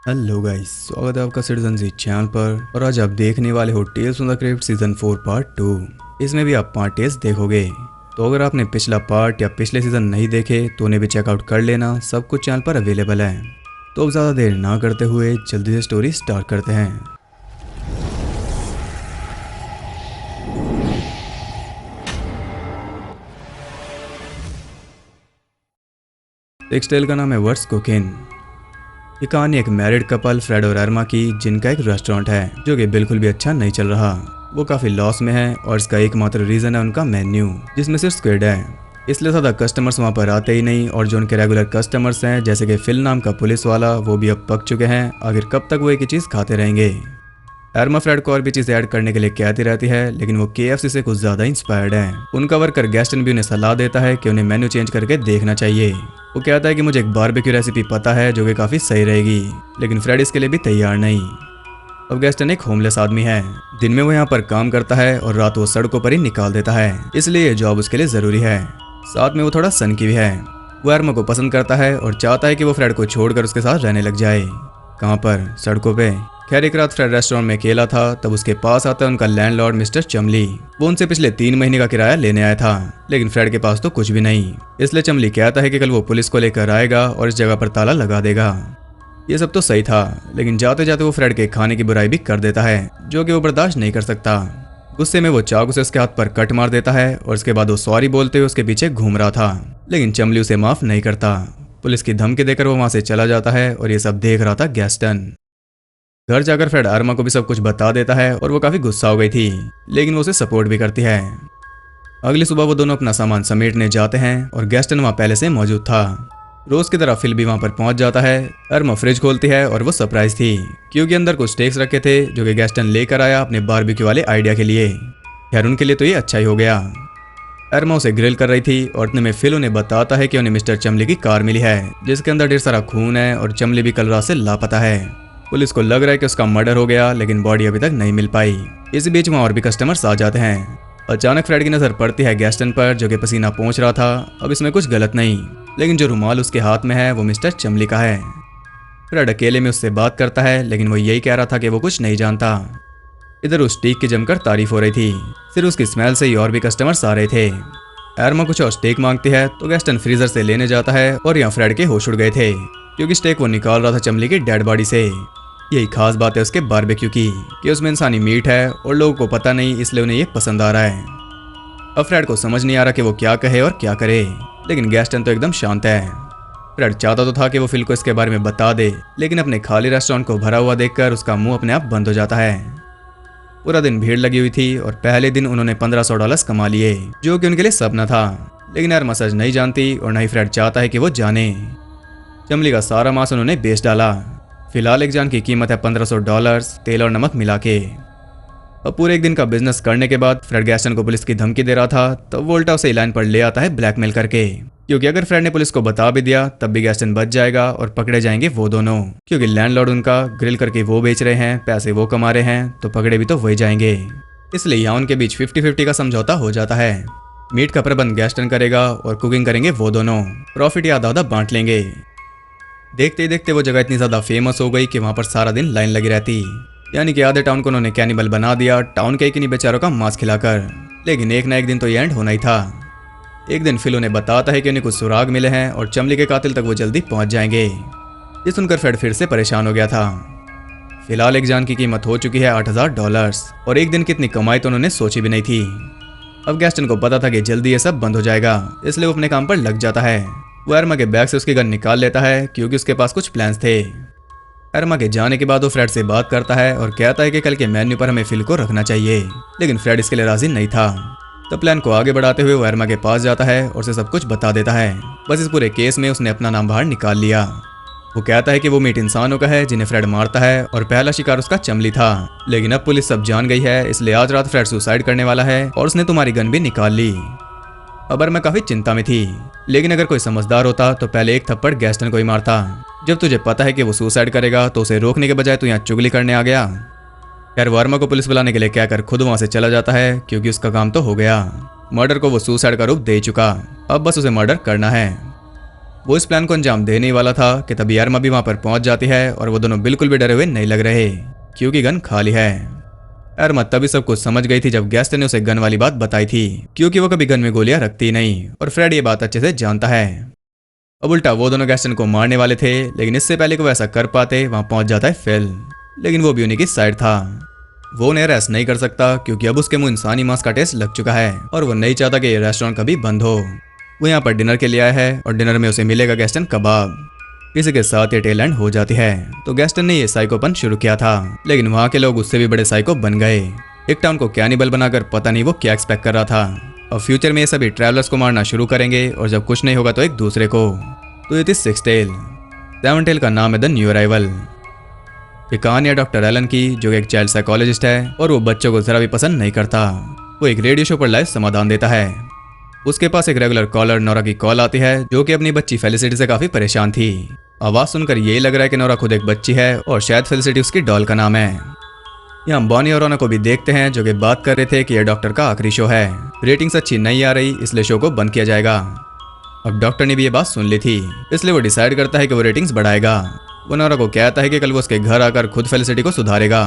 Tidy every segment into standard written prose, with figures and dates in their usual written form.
Hello guys, स्वागत है आपका सिटीजन जी चैनल पर। और आज आप देखने वाले हो tales from the crypt season 4 part 2। इसमें भी आप 5 टेल्स देखोगे। तो अगर आपने पिछला पार्ट या पिछले सीजन नहीं देखे तो उन्हें भी चेकआउट कर लेना, सब कुछ चैनल पर अवेलेबल है। तो अब ज़्यादा देर ना करते हुए जल्दी से स्टोरी स्टार्ट करते हैं। एक टेल का नाम है वर्ड्स कुकिंग। ये कहानी एक मैरिड कपल फ्रेड और अर्मा की, जिनका एक रेस्टोरेंट है जो कि बिल्कुल भी अच्छा नहीं चल रहा। वो काफ़ी लॉस में है और इसका एकमात्र रीज़न है उनका मेन्यू, जिसमें सिर्फ स्क्विड है। इसलिए ज़्यादा कस्टमर्स वहाँ पर आते ही नहीं। और जो उनके रेगुलर कस्टमर्स हैं, जैसे कि फिल नाम का पुलिस वाला, वो भी अब पक चुके हैं। आखिर कब तक वो एक ही चीज़ खाते रहेंगे। अर्मा फ्रेड को और भी चीज़ ऐड करने के लिए कहती रहती है, लेकिन वो KFC से कुछ ज़्यादा इंस्पायर्ड है। उनका वर्कर गैस्टन भी उन्हें सलाह देता है कि उन्हें मेन्यू चेंज करके देखना चाहिए। वो कहता है कि मुझे एक बारबेक्यू रेसिपी पता है जो कि काफ़ी सही रहेगी, लेकिन फ्रेड इसके लिए भी तैयार नहीं। अब गैस्टन एक होमलेस आदमी है। दिन में वो यहाँ पर काम करता है और रात वो सड़कों पर ही निकाल देता है, इसलिए ये जॉब उसके लिए ज़रूरी है। साथ में वो थोड़ा सन की भी है। वो अर्मा को पसंद करता है और चाहता है कि वो फ्रेड को छोड़कर उसके साथ रहने लग जाए। कहाँ पर? सड़कों पे। खैर एक रात फ्रेड रेस्टोरेंट में अकेला था, तब उसके पास आता है उनका लैंडलॉर्ड मिस्टर चमली। वो उनसे पिछले 3 महीने का किराया लेने आया था, लेकिन फ्रेड के पास तो कुछ भी नहीं। इसलिए चमली कहता है कि कल वो पुलिस को लेकर आएगा और इस जगह पर ताला लगा देगा। ये सब तो सही था, लेकिन जाते जाते वो फ्रेड के खाने की बुराई भी कर देता है, जो कि वो बर्दाश्त नहीं कर सकता। गुस्से में वो चाकू से उसके हाथ पर कट मार देता है और उसके बाद वो सॉरी बोलते हुए उसके पीछे घूम रहा था, लेकिन चमली उसे माफ नहीं करता। पुलिस की धमकी देकर वो वहां से चला जाता है और ये सब देख रहा था गैस्टन। घर जाकर फ्रेड अर्मा को भी सब कुछ बता देता है और वो काफी गुस्सा हो गई थी, लेकिन वो उसे सपोर्ट भी करती है। अगली सुबह वो दोनों अपना सामान समेटने जाते हैं और गैस्टन वहाँ पहले से मौजूद था। रोज की तरह फिल भी वहाँ पर पहुंच जाता है। अर्मा फ्रिज खोलती है और वो सरप्राइज थी, क्योंकि अंदर कुछ स्टेक्स रखे थे जो कि गैस्टन लेकर आया अपने बारबेक्यू वाले आइडिया के लिए। खैर उनके लिए तो ये अच्छा ही हो गया। अर्मा उसे ग्रिल कर रही थी और इतने में फिल उन्हें बताता है कि उन्हें मिस्टर चमली की कार मिली है, जिसके अंदर ढेर सारा खून है और चमली भी कल रात से लापता है। पुलिस को लग रहा है कि उसका मर्डर हो गया, लेकिन बॉडी अभी तक नहीं मिल पाई। इस बीच वहाँ और भी कस्टमर्स आ जाते हैं। अचानक फ्रेड की नज़र पड़ती है गैस्टन पर, जो कि पसीना पोंछ रहा था। अब इसमें कुछ गलत नहीं, लेकिन जो रुमाल उसके हाथ में है वो मिस्टर चमली का है। फ्रेड अकेले में उससे बात करता है, लेकिन वो यही कह रहा था कि वो कुछ नहीं जानता। इधर उस स्टेक की जमकर तारीफ हो रही थी। सिर्फ उसकी स्मेल से ही और भी कस्टमर्स आ रहे थे। अर्मा कुछ और स्टेक मांगती है तो गैस्टन फ्रीजर से लेने जाता है और यहाँ फ्रेड के होश उड़ गए थे, क्योंकि स्टेक वो निकाल रहा था चमली की डेड बॉडी से। यही खास बात है उसके बारबेक्यू की कि उसमें इंसानी मीट है और लोगों को पता नहीं, इसलिए उन्हें ये पसंद आ रहा है। अब फ्रेड को समझ नहीं आ रहा कि वो क्या कहे और क्या करे, लेकिन गैस्टन तो एकदम शांत है। फ्रेड चाहता तो था कि वो फिल को इसके बारे में बता दे, लेकिन अपने खाली रेस्टोरेंट को भरा हुआ देखकर उसका मुंह अपने आप बंद हो जाता है। पूरा दिन भीड़ लगी हुई थी और पहले दिन उन्होंने $1500 कमा लिए, जो कि उनके लिए सपना था। लेकिन अर्मा सच नहीं जानती और न ही फ्रेड चाहता है कि वो जाने। चमली का सारा मांस उन्होंने बेच डाला। फिलहाल एक जान की कीमत है $1500, तेल और नमक मिला के। अब पूरे एक दिन का बिजनेस करने के बाद फ्रेड गैस्टन को पुलिस की धमकी दे रहा था, तब वोल्टा उसे लाइन पर ले आता है ब्लैकमेल करके, क्योंकि अगर फ्रेड ने पुलिस को बता भी दिया तब भी गैस्टन बच जाएगा और पकड़े जाएंगे वो दोनों, क्योंकि लैंडलॉर्ड उनका ग्रिल करके वो बेच रहे हैं, पैसे वो कमा रहे हैं, तो पकड़े भी तो वही जाएंगे। इसलिए यहाँ उनके बीच 50-50 का समझौता हो जाता है। मीट का प्रबंध गैस्टन करेगा और कुकिंग करेंगे वो दोनों। प्रॉफिट आधा आधा बांट लेंगे। देखते ही देखते वो जगह इतनी ज्यादा फेमस हो गई कि वहां पर सारा दिन लाइन लगी रहती। यानी कि आधे टाउन को उन्होंने कैनिबल बना दिया, टाउन के किन्हीं बेचारों का मांस खिलाकर। लेकिन एक ना एक दिन तो ये एंड होना ही था। एक दिन फिल उन्हें बताता है कि उन्हें कुछ सुराग मिले हैं और चमली के कातिल तक वो जल्दी पहुंच जाएंगे। ये सुनकर फ्रेड फिर से परेशान हो गया था। फिलहाल एक जान की कीमत हो चुकी है $8000 और एक दिन कितनी कमाई तो उन्होंने सोची भी नहीं थी। अब गैस्टन को पता था कि जल्दी ये सब बंद हो जाएगा, इसलिए वो अपने काम पर लग जाता है। वो अर्मा के बैग से उसकी गन निकाल लेता है, क्योंकि उसके पास कुछ प्लान्स थे। अर्मा के जाने के बाद वो फ्रेड से बात करता है और कहता है कि कल के मेन्यू पर हमें फिल को रखना चाहिए, लेकिन फ्रेड इसके लिए राजी नहीं था। तो प्लान को आगे बढ़ाते हुए वो अर्मा के पास जाता है और उसे सब कुछ बता देता है। बस इस पूरे केस में उसने अपना नाम बाहर निकाल लिया। वो कहता है कि वो मीट इंसानों का है जिन्हें फ्रेड मारता है और पहला शिकार उसका चमली था, लेकिन अब पुलिस सब जान गई है, इसलिए आज रात फ्रेड सुसाइड करने वाला है और उसने तुम्हारी गन भी निकाल ली। अब मैं काफी चिंता में थी, लेकिन अगर कोई समझदार होता तो पहले एक थप्पड़ गैस्टन को ही मारता। जब तुझे पता है कि वो सुसाइड करेगा तो उसे रोकने के बजाय तू यहाँ चुगली करने आ गया। खैर वो अर्मा को पुलिस बुलाने के लिए कहकर खुद वहां से चला जाता है, क्योंकि उसका काम तो हो गया। मर्डर को वो सुसाइड का रूप दे चुका, अब बस उसे मर्डर करना है। वो इस प्लान को अंजाम देने ही वाला था कि तभी अरमा भी वहां पर पहुंच जाती है और वो दोनों बिल्कुल भी डरे हुए नहीं लग रहे क्योंकि गन खाली है। अरमा तभी सब कुछ समझ गई थी जब गैस्टन ने उसे गन वाली बात बताई थी, क्योंकि वो कभी गन में गोलियां रखती नहीं और फ्रेड ये बात अच्छे से जानता है। अब उल्टा वो दोनों गैस्टन को मारने वाले थे, लेकिन इससे पहले कि वो ऐसा कर पाते वहां पहुंच जाता है फिल, लेकिन वो भी उन्हीं की साइड था। वो उन्हें अरेस्ट नहीं कर सकता क्योंकि अब उसके मुंह इंसानी मांस का टेस्ट लग चुका है और वो नहीं चाहता कि ये रेस्टोरेंट कभी बंद हो। वो यहाँ पर डिनर के लिए आया है और डिनर में उसे मिलेगा गैस्टन कबाब। इसी के साथ ये टेल एंड हो जाती है। तो गैस्टन ने ये साइकोपन शुरू किया था, लेकिन वहाँ के लोग उससे भी बड़े साइको बन गए। एक टाउन को कैनिबल बनाकर पता नहीं वो क्या एक्सपेक्ट कर रहा था। और फ्यूचर में ये सभी ट्रैवलर्स को मारना शुरू करेंगे और जब कुछ नहीं होगा तो एक दूसरे को। तो ये थी सिक्स टेल। सेवन टेल का नाम है द न्यू अराइवल। ये कहानी है डॉक्टर एलन की, जो एक चाइल्ड साइकोलॉजिस्ट है और वो बच्चों को जरा भी पसंद नहीं करता। वो एक रेडियो शो पर लाइव समाधान देता है। उसके पास एक रेगुलर कॉलर नोरा की कॉल आती है, जो कि अपनी बच्ची फेलिसिटी से काफी परेशान थी। आवाज सुनकर यही लग रहा है कि नोरा खुद एक बच्ची है और शायद फेलिसिटी उसकी डॉल का नाम है। यहाँ बॉनी और रोना को भी देखते हैं, जो कि बात कर रहे थे कि यह डॉक्टर का आखिरी शो है, रेटिंग्स अच्छी नहीं आ रही इसलिए शो को बंद किया जाएगा। अब डॉक्टर ने भी ये बात सुन ली थी, इसलिए वो डिसाइड करता है कि वो रेटिंग्स बढ़ाएगा। वो नोरा को कहता है कि कल वो उसके घर आकर खुद फेलिसिटी को सुधारेगा।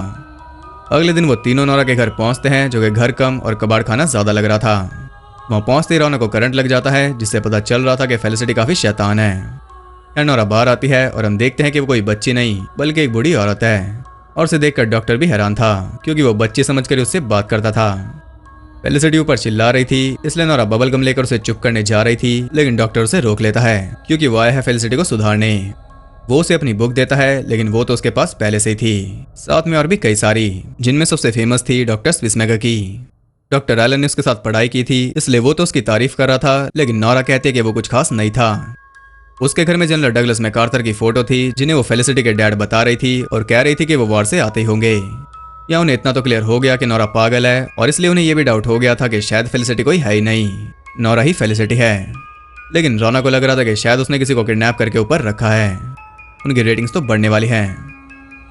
अगले दिन वो तीनों नोरा के घर पहुंचते हैं, जो कि घर कम और कबाड़ खाना ज्यादा लग रहा था। वहां पहुंचते ही रोना को करंट लग जाता है, जिससे पता चल रहा था कि फेलिसिटी काफी शैतान है। नोरा बाहर आती है और हम देखते हैं कि वो कोई बच्ची नहीं बल्कि एक बूढ़ी औरत है, और उसे देखकर डॉक्टर भी हैरान था क्योंकि वो बच्ची समझकर उससे बात करता था। फेलिसिटी ऊपर चिल्ला रही थी, इसलिए नोरा बबल गम लेकर उसे चुप करने जा रही थी, लेकिन डॉक्टर उसे रोक लेता है क्योंकि वो आया है फेलिसिटी को सुधारने। वो उसे अपनी बुक देता है, लेकिन वो तो उसके पास पहले से ही थी, साथ में और भी कई सारी, जिनमें सबसे फेमस थी डॉक्टर स्विसमेगर की। डॉक्टर एलन ने उसके साथ पढ़ाई की थी, इसलिए वो तो उसकी तारीफ कर रहा था, लेकिन नोरा कहती है कि वो कुछ खास नहीं था। उसके घर में जनरल डगलस मैकार्थर की फोटो थी, जिन्हें वो फेलिसिटी के डैड बता रही थी और कह रही थी कि वो वॉर से आते ही होंगे। या उन्हें इतना तो क्लियर हो गया कि नोरा पागल है, और इसलिए उन्हें यह भी डाउट हो गया था कि शायद फेलिसिटी कोई है ही नहीं, नोरा ही फेलिसिटी है। लेकिन रोना को लग रहा था कि शायद उसने किसी को किडनैप करके ऊपर रखा है। उनकी रेटिंग्स तो बढ़ने वाली है।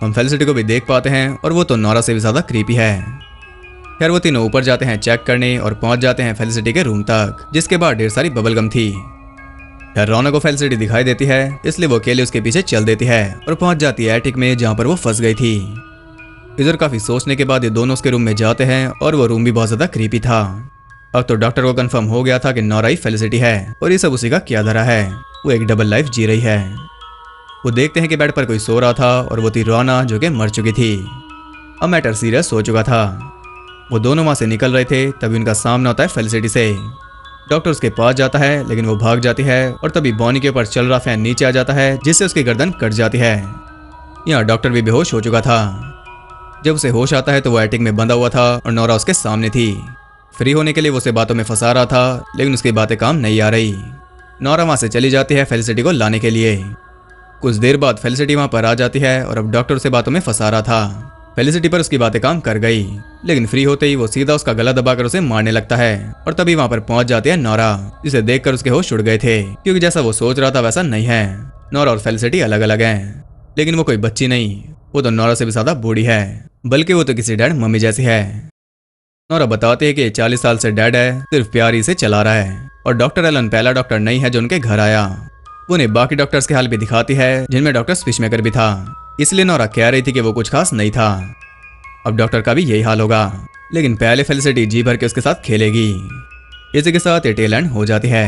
हम फेलिसिटी को भी देख पाते हैं और वो तो नोरा से भी ज्यादा क्रीपी है। खैर वो तीनों ऊपर जाते हैं चेक करने और पहुंच जाते हैं फेलिसिटी के रूम तक, जिसके बाद ढेर सारी बबलगम थी। खैर रोना को फेलिसिटी दिखाई देती है, इसलिए वो अकेले उसके पीछे चल देती है और पहुंच जाती है एटिक में, जहां पर वो फंस गई थी। इधर काफी सोचने के बाद ये दोनों उसके रूम में जाते हैं और वो रूम भी बहुत ज्यादा क्रीपी था। अब तो डॉक्टर को कंफर्म हो गया था कि नोरा ही फेलिसिटी है और ये सब उसी का किया धरा है। वो एक डबल लाइफ जी रही है। वो देखते हैं कि बेड पर कोई सो रहा था और वो थी रोना, जो कि मर चुकी थी। अब मैटर सीरियस हो चुका था। वो दोनों वहां से निकल रहे थे, तभी उनका सामना होता है फेलिसिटी से। डॉक्टर उसके पास जाता है, लेकिन वो भाग जाती है और तभी बॉनी के ऊपर चल रहा फैन नीचे आ जाता है, जिससे उसकी गर्दन कट जाती है। यहाँ डॉक्टर भी बेहोश हो चुका था। जब उसे होश आता है तो वो एटिक में बंधा हुआ था और नोरा उसके सामने थी। फ्री होने के लिए वो उसे बातों में फंसा रहा था, लेकिन उसकी बातें काम नहीं आ रही। नोरा वहां से चली जाती है फेलिसिटी को लाने के लिए। कुछ देर बाद फेलिसिटी वहां पर आ जाती है और अब डॉक्टर उसे बातों में फंसा रहा था। फेलिसिटी पर उसकी बातें काम कर गई, लेकिन फ्री होते ही वो सीधा उसका गला दबाकर उसे मारने लगता है और तभी वहां पर पहुंच जाती है नोरा, जिसे देखकर उसके होश उड़ गए थे, क्योंकि जैसा वो सोच रहा था वैसा नहीं है। नोरा और फेलिसिटी अलग अलग हैं, लेकिन वो कोई बच्ची नहीं, वो तो नोरा से भी ज्यादा बूढ़ी है, बल्कि वो तो किसी डैड मम्मी जैसी है। नोरा बताती है कि 40 साल से डैड है, सिर्फ प्यार ही से चला रहा है, और डॉक्टर एलन पहला डॉक्टर नहीं है जो उनके घर आया। वो उन्हें बाकी डॉक्टर्स के हाल भी दिखाती है, जिनमें डॉक्टर फिशमेकर भी था, इसलिए नोरा कह रही थी कि वो कुछ खास नहीं था। अब डॉक्टर का भी यही हाल होगा, लेकिन पहले फेलिसिटी जी भर के उसके साथ खेलेगी। इसी के साथ ये टेल एंड हो जाती है।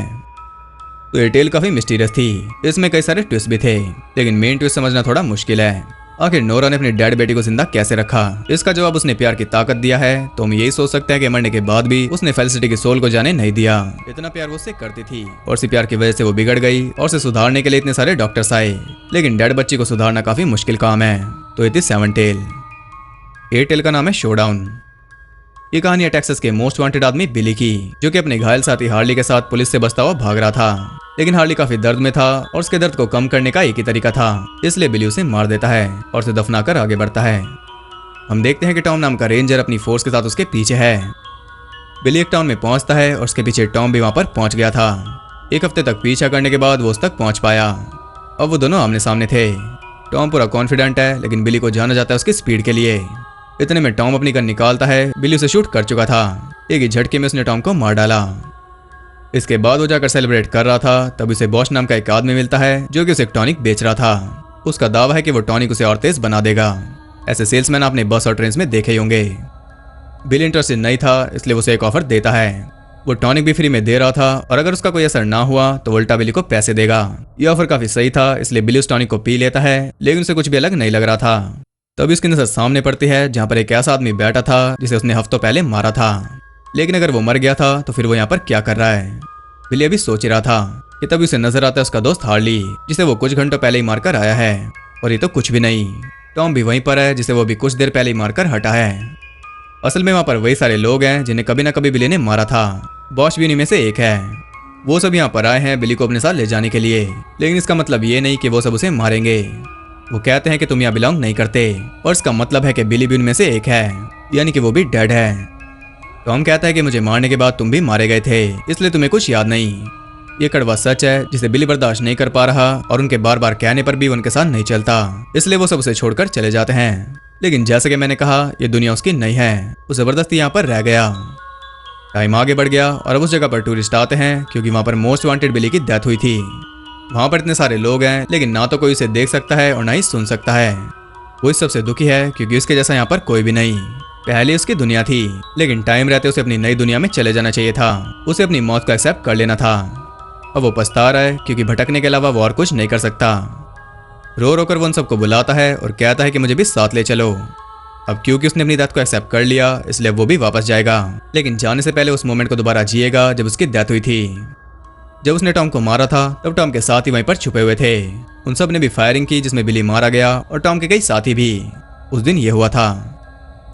तो ये टेल काफी मिस्टीरियस थी, इसमें कई सारे ट्विस्ट भी थे, लेकिन मेन ट्विस्ट समझना थोड़ा मुश्किल है। आखिर नोरा ने अपनी डैड बेटी को जिंदा कैसे रखा? इसका जवाब उसने प्यार की ताकत दिया है, तो हम यही सोच सकते हैं कि मरने के बाद भी उसने फेलिसिटी की सोल को जाने नहीं दिया। इतना प्यार वो उससे करती थी और इसी प्यार की वजह से वो बिगड़ गई और उसे सुधारने के लिए इतने सारे डॉक्टर्स आए, लेकिन डैड बच्ची को सुधारना काफी मुश्किल काम है। तो ये थी सेवन टेल। एट टेल का नाम है शोडाउन। ये कहानी है टेक्सास के मोस्ट वांटेड आदमी बिली की, जो कि अपने घायल साथी हार्ली के साथ पुलिस से बचता हुआ भाग रहा था, लेकिन हार्ली काफी दर्द में था और उसके दर्द को कम करने का एक ही तरीका था, इसलिए बिली उसे मार देता है और उसे दफनाकर आगे बढ़ता है। हम देखते हैं कि टॉम नाम का रेंजर अपनी फोर्स के साथ उसके पीछे है। बिली एक टाउन में पहुंचता है और उसके पीछे टॉम भी वहां पर पहुंच गया था। एक हफ्ते तक पीछा करने के बाद वो उस तक पहुंच पाया। अब वो दोनों आमने सामने थे। टॉम पूरा कॉन्फिडेंट है, लेकिन बिली को जाना जाता है उसकी स्पीड के लिए। इतने में टॉम अपनी गन निकालता है, बिली उसे शूट कर चुका था। एक ही झटके में उसने टॉम को मार डाला। इसके बाद वो जाकर सेलिब्रेट कर रहा था, तब उसे बॉश नाम का एक आदमी मिलता है जो कि उसे एक टॉनिक बेच रहा था। उसका दावा है कि वो टॉनिक उसे और तेज बना देगा। ऐसे सेल्समैन आपने बस और ट्रेन में देखे ही होंगे। बिल इंटरेस्टेड नहीं था, इसलिए उसे एक ऑफर देता है। वो टॉनिक भी फ्री में दे रहा था और अगर उसका कोई असर ना हुआ तो वो उल्टा बिली को पैसे देगा। ये ऑफर काफी सही था, इसलिए बिली उस टॉनिक को पी लेता है, लेकिन उसे कुछ भी अलग नहीं लग रहा था। तभी उसकी नजर सामने पड़ती है जहाँ पर एक ऐसा आदमी बैठा था जिसे उसने हफ्तों पहले मारा था। लेकिन अगर वो मर गया था तो फिर वो यहाँ पर क्या कर रहा है? बिली अभी सोच रहा था कि तभी उसे नजर आता है उसका दोस्त हार्ली, जिसे वो कुछ घंटों पहले ही मारकर आया है। और ये तो कुछ भी नहीं, टॉम भी वहीं पर है जिसे वो भी कुछ देर पहले ही मारकर हटा है। असल में वहाँ पर वही सारे लोग हैं जिन्हें कभी ना कभी बिली ने मारा था। बॉश भी उन्हीं में से एक है। वो सब यहाँ पर आए हैं बिली को अपने साथ ले जाने के लिए, लेकिन इसका मतलब ये नहीं कि वो सब उसे मारेंगे। वो कहते हैं कि तुम यहाँ बिलोंग नहीं करते, और इसका मतलब है कि बिली भी उनमें से एक है, यानी कि वो भी डेड है। टॉम कहता है कि मुझे मारने के बाद तुम भी मारे गए थे, इसलिए तुम्हें कुछ याद नहीं। ये कड़वा सच है जिसे बिली बर्दाश्त नहीं कर पा रहा, और उनके बार बार कहने पर भी उनके साथ नहीं चलता, इसलिए वो सब उसे छोड़कर चले जाते हैं। लेकिन जैसे कि मैंने कहा, ये दुनिया उसकी नहीं है, वो जबरदस्ती यहाँ पर रह गया। टाइम आगे बढ़ गया और अब उस जगह पर टूरिस्ट आते हैं क्योंकि वहाँ पर मोस्ट वांटेड बिली की डेथ हुई थी। वहाँ पर इतने सारे लोग हैं, लेकिन ना तो कोई उसे देख सकता है और ना ही सुन सकता है। वो इस सबसे दुखी है क्योंकि उसके जैसा यहाँ पर कोई भी नहीं। पहले उसकी दुनिया थी, लेकिन टाइम रहते उसे अपनी नई दुनिया में चले जाना चाहिए था। उसे अपनी मौत को एक्सेप्ट कर लेना था। अब वो पछता रहा है क्योंकि भटकने के अलावा वो और कुछ नहीं कर सकता। रो रो कर वो उन सबको बुलाता है और कहता है कि मुझे भी साथ ले चलो। अब क्योंकि उसने अपनी डेथ को एक्सेप्ट कर लिया, इसलिए वो भी वापस जाएगा, लेकिन जाने से पहले उस मोमेंट को दोबारा जिएगा जब उसकी डेथ हुई थी। जब उसने टॉम को मारा था तब टॉम के साथी वहीं पर छुपे हुए थे। उन सब ने भी फायरिंग की जिसमें बिली मारा गया और टॉम के कई साथी भी। उस दिन ये हुआ था।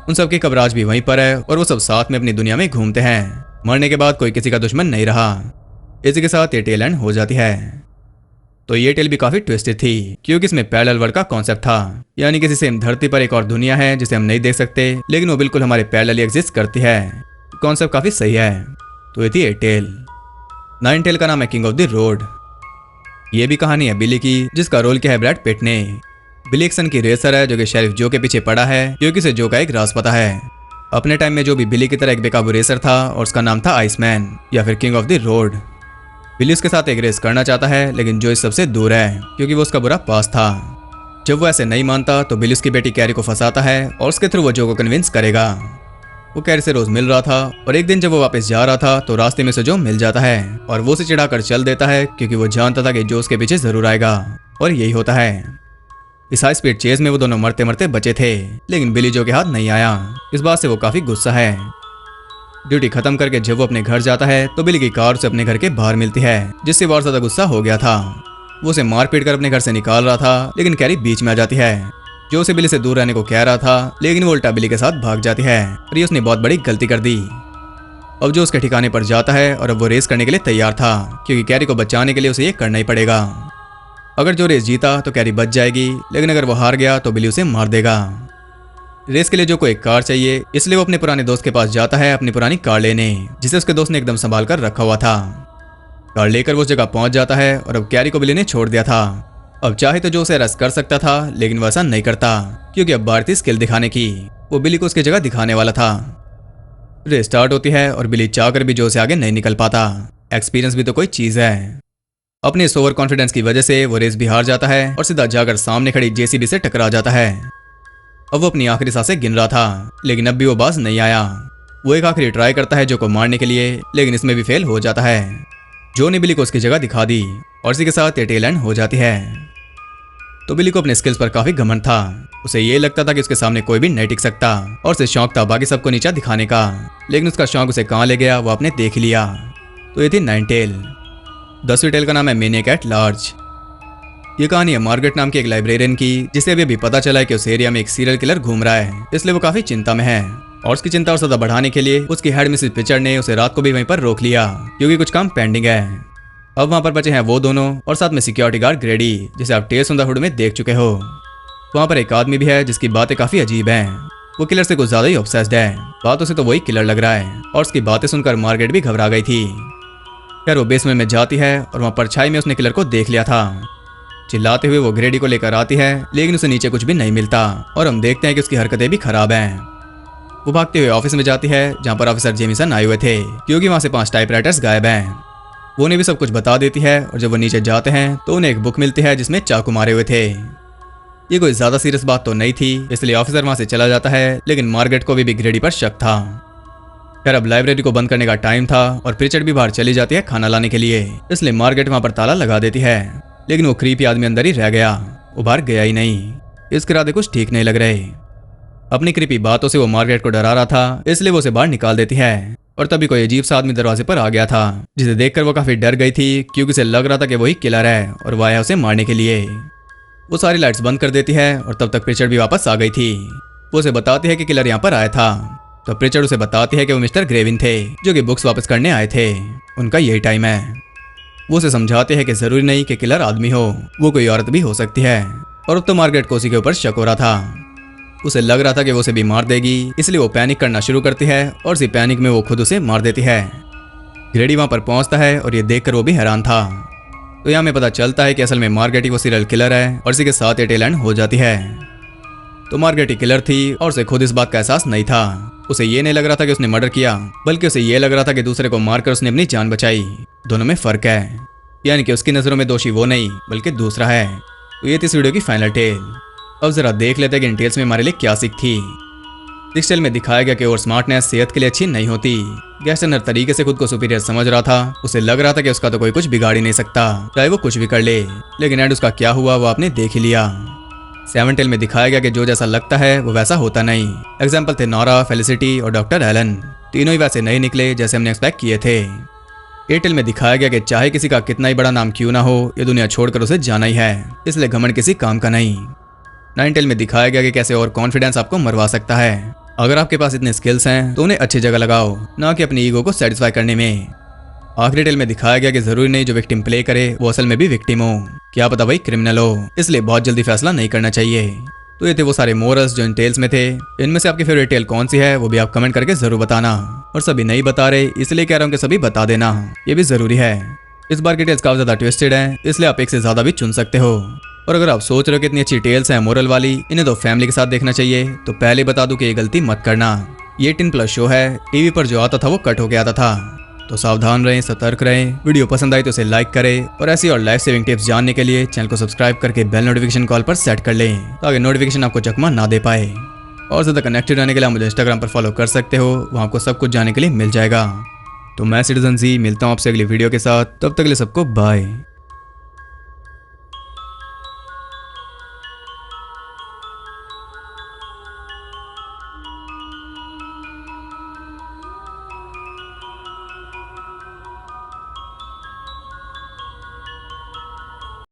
उन सब की कब्र आज भी वहीं पर है और वो सब साथ में अपनी दुनिया में घूमते हैं। मरने के बाद कोई किसी का दुश्मन नहीं रहा। इसी के साथ ये टेल एंड हो जाती है। तो ये टेल भी काफी ट्विस्टेड थी क्योंकि इसमें पैरेलल वर्ल्ड का कॉन्सेप्ट था, यानी किसी सेम धरती पर एक और दुनिया है जिसे हम नहीं देख सकते, लेकिन वो बिल्कुल हमारे पैरेलल एग्जिस्ट करती है। कॉन्सेप्ट काफी सही है। तो ये थी ये टेल। 9 टेल का नाम है किंग ऑफ द रोड। ये भी कहानी है बिली की, जिसका रोल किया है ब्रैड पिट ने। बिली एक सन की रेसर है जो कि शेरिफ जो के पीछे पड़ा है क्योंकि उसे जो का एक राज पता है। अपने टाइम में जो भी बिली की तरह एक बेकाबू रेसर था और उसका नाम था आइसमैन या फिर किंग ऑफ द रोड। बिली उसके साथ एक रेस करना चाहता है, लेकिन जो इस सबसे दूर है क्योंकि वो उसका बुरा पास था। जब वो ऐसे नहीं मानता तो बिली उसकी बेटी कैरी को फंसाता है और उसके थ्रू वो जो को कन्विंस करेगा। वो कैरी से रोज मिल रहा था और एक दिन जब वो वापस जा रहा था तो रास्ते में से जो मिल जाता है और वो उसे चिढ़ाकर चल देता है क्योंकि वो जानता था कि जो उसके पीछे जरूर आएगा। और यही होता है। इस हाई स्पीड चेज में वो दोनों मरते मरते बचे थे, लेकिन बिली जो के हाथ नहीं आया। इस बात से वो काफी गुस्सा है। ड्यूटी खत्म करके जब वो अपने घर जाता है तो बिली की कार उसे अपने घर के बाहर मिलती है, जिससे वो और ज्यादा गुस्सा हो गया था। वो उसे मार पीट कर अपने घर से निकाल रहा था, लेकिन कैरी बीच में आ जाती है, जो उसे बिली से दूर रहने को कह रहा था, लेकिन वो उल्टा बिली के साथ भाग जाती है और ये उसने बहुत बड़ी गलती कर दी। अब जो उसके ठिकाने पर जाता है और अब वो रेस करने के लिए तैयार था क्योंकि कैरी को बचाने के लिए उसे ये करना ही पड़ेगा। अगर जो रेस जीता तो कैरी बच जाएगी, लेकिन अगर वो हार गया तो बिली उसे मार देगा। रेस के लिए जो को एक कार चाहिए, इसलिए वो अपने पुराने दोस्त के पास जाता है अपनी पुरानी कार लेने, जिसे उसके दोस्त ने एकदम संभाल कर रखा हुआ था। कार लेकर वो उस जगह पहुंच जाता है और अब कैरी को बिली ने छोड़ दिया था। अब चाहे तो जो उसे अरेस्ट कर सकता था, लेकिन वो ऐसा नहीं करता क्योंकि अब बार थी स्किल दिखाने की। वो बिली को उसकी जगह दिखाने वाला था। रेस स्टार्ट होती है और बिली चाहकर भी जो से आगे नहीं निकल पाता। एक्सपीरियंस भी तो कोई चीज है। अपने इस ओवर कॉन्फिडेंस की वजह से वो रेस भी हार जाता है और सीधा जाकर सामने खड़ी जेसीबी से टकरा जाता है। अब वो अपनी आखिरी सांसें गिन रहा था, लेकिन अब भी वो बाज नहीं आया। वो एक आखिरी ट्राई करता है जो को मारने के लिए, लेकिन इसमें भी फेल हो जाता है। जो ने बिली को उसकी जगह दिखा दी और इसी के साथ ये टेल एंड हो जाती है। तो बिली को अपने स्किल्स पर काफी घमंड था। उसे ये लगता था कि उसके सामने कोई भी नहीं टिक सकता और उसे शौक था बाकी सबको नीचा दिखाने का, लेकिन उसका शौक उसे कहाँ ले गया वो आपने देख लिया। तो ये थी 9 टेल। 10वीं टेल का नाम है मैनिएक एट लार्ज। ये कहानी है मार्गरेट नाम की एक लाइब्रेरियन की, जिसे अभी पता चला है कि उस एरिया में एक सीरियल किलर घूम रहा है, इसलिए वो काफी चिंता में है। और उसकी चिंता और ज्यादा बढ़ाने के लिए उसकी हेड मिसेस पिचर ने उसे रात को भी वहीं पर रोक लिया क्योंकि कुछ काम पेंडिंग है। अब वहां पर बचे हैं वो दोनों और साथ में सिक्योरिटी गार्ड ग्रेडी, जिसे आप टेल्स ऑफ द हुड में देख चुके हो। वहां पर एक आदमी भी है जिसकी बातें काफी अजीब हैं। वो किलर से कुछ ज्यादा ही ऑब्सेस्ड है। बातों से तो वही किलर लग रहा है और उसकी बातें सुनकर मार्गरेट भी घबरा गई थी। खैर वो बेसमेंट में जाती है और वहां परछाई में उसने किलर को देख लिया था। चिल्लाते हुए वो ग्रेडी को लेकर आती है, लेकिन उसे नीचे कुछ भी नहीं मिलता और हम देखते हैं कि उसकी हरकतें भी खराब हैं। वो भागते हुए ऑफिस में जाती है जहां पर ऑफिसर जेमिसन आए हुए थे क्योंकि वहां से 5 टाइपराइटर्स गायब हैं। वो उन्हें भी सब कुछ बता देती है और जब वो नीचे जाते हैं तो उन्हें एक बुक मिलती है जिसमें चाकू मारे हुए थे। ये कोई ज्यादा सीरियस बात तो नहीं थी, इसलिए ऑफिसर वहां से चला जाता है, लेकिन मार्गरेट को भी ग्रेडी पर शक था। खैर अब लाइब्रेरी को बंद करने का टाइम था और प्रिचर्ड भी बाहर चली जाती है खाना लाने के लिए, इसलिए मार्गरेट वहां पर ताला लगा देती है। लेकिन वो क्रीपी आदमी अंदर ही रह गया, वो बाहर गया ही नहीं। इसके इरादे कुछ ठीक नहीं लग रहे। अपनी क्रीपी बातों से वो मार्गरेट को डरा रहा था, इसलिए वो उसे बाहर निकाल देती है। और तभी कोई अजीब सा आदमी दरवाजे पर आ गया था, जिसे देखकर वो काफी डर गई थी, क्योंकि उसे लग रहा था कि वही किलर है और वो आया उसे मारने के लिए। वो सारी लाइट्स बंद कर देती है और तब तक प्रिचर्ड भी वापस आ गई थी। वो उसे बताती है कि किलर यहाँ पर आया था। तो प्रिचर्ड उसे बताती है कि वो मिस्टर ग्रेविन थे, जो कि बुक्स वापस करने आए थे, उनका यही टाइम है। वो उसे समझाते हैं कि जरूरी नहीं कि किलर आदमी हो, वो कोई औरत भी हो सकती है। और अब तो मार्गरेट को उसी के ऊपर शक हो रहा था। उसे लग रहा था कि वो उसे भी मार देगी, इसलिए वो पैनिक करना शुरू करती है और इसी पैनिक में वो खुद उसे मार देती है। ग्रेडी वहां पर पहुंचता है और ये देखकर वो भी हैरान था। तो यहाँ में पता चलता है कि असल में मार्गरेट ही वो सीरियल किलर है और इसी के साथ ये टेल एंड हो जाती है। तो मार्गरेट ही किलर थी और उसे खुद इस बात का एहसास नहीं था। उसे ये नहीं लग रहा था कि उसने मर्डर किया, बल्कि उसे ये लग रहा था कि दूसरे को मारकर उसने अपनी जान बचाई। दोनों में फर्क है, यानी कि उसकी नजरों में दोषी वो नहीं बल्कि दूसरा है। तो ये थी इस वीडियो की फाइनल टेल। अब जरा देख लेते हैं कि इन टेल्स में हमारे लिए क्या सीख थी। इस टेल में दिखाया गया कि और स्मार्टनेस सेहत के लिए अच्छी नहीं होती। गैस्टन हर तरीके से खुद को सुपीरियर समझ रहा था। उसे लग रहा था कि उसका तो कोई कुछ बिगाड़ ही नहीं सकता, चाहे वो कुछ भी कर ले। लेकिन एंड उसका क्या हुआ वो आपने देख ही लिया। सेवन टेल में दिखाया गया कि जो जैसा लगता है वो वैसा होता नहीं। एग्जाम्पल थे नोरा, फेलिसिटी और डॉक्टर एलन। तीनों ही वैसे नहीं निकले जैसे हमने एक्सपेक्ट किए थे। एयरटेल में दिखाया गया कि चाहे किसी का कितना ही बड़ा नाम क्यों ना हो, ये दुनिया छोड़कर उसे जाना ही है, इसलिए घमंड किसी काम का नहीं। नाइन टेल में दिखाया गया कि कैसे और कॉन्फिडेंस आपको मरवा सकता है। अगर आपके पास इतने स्किल्स हैं तो उन्हें अच्छी जगह लगाओ, ना कि अपनी ईगो को सेटिस्फाई करने में। आखिरी टेल में दिखाया गया कि जरूरी नहीं जो विक्टिम प्ले करे वो असल में भी विक्टिम हो, क्या पता भाई क्रिमिनल हो, इसलिए बहुत जल्दी फैसला नहीं करना चाहिए। तो ये थे वो सारे मोरल्स जो इन टेल्स में थे। इनमें से आपकी फेवरेट टेल कौन सी है वो भी आप कमेंट करके जरूर बताना। और सभी नहीं बता रहे इसलिए कह रहा हूँ कि सभी बता देना, ये भी जरूरी है। इस बार की टेल्स काफी ज्यादा ट्विस्टेड है, इसलिए आप एक से ज्यादा भी चुन सकते हो। और अगर आप सोच रहे हो कि इतनी अच्छी टेल्स हैं मोरल वाली, इन्हें तो फैमिली के साथ देखना चाहिए, तो पहले बता दूं कि ये गलती मत करना। ये 18+ शो है, टीवी पर जो आता था वो कट होके आता था। तो सावधान रहें, सतर्क रहें। वीडियो पसंद आई तो इसे लाइक करें और ऐसी और लाइफ सेविंग टिप्स जानने के लिए चैनल को सब्सक्राइब करके बेल नोटिफिकेशन कॉल पर सेट कर लें, ताकि नोटिफिकेशन आपको चकमा ना दे पाए। और ज़्यादा कनेक्टेड रहने के लिए आप मुझे इंस्टाग्राम पर फॉलो कर सकते हो, वहाँ आपको सब कुछ जानने के लिए मिल जाएगा। तो मैं सिटीजन जी मिलता हूँ आपसे अगली वीडियो के साथ, तब तक के लिए सबको बाय।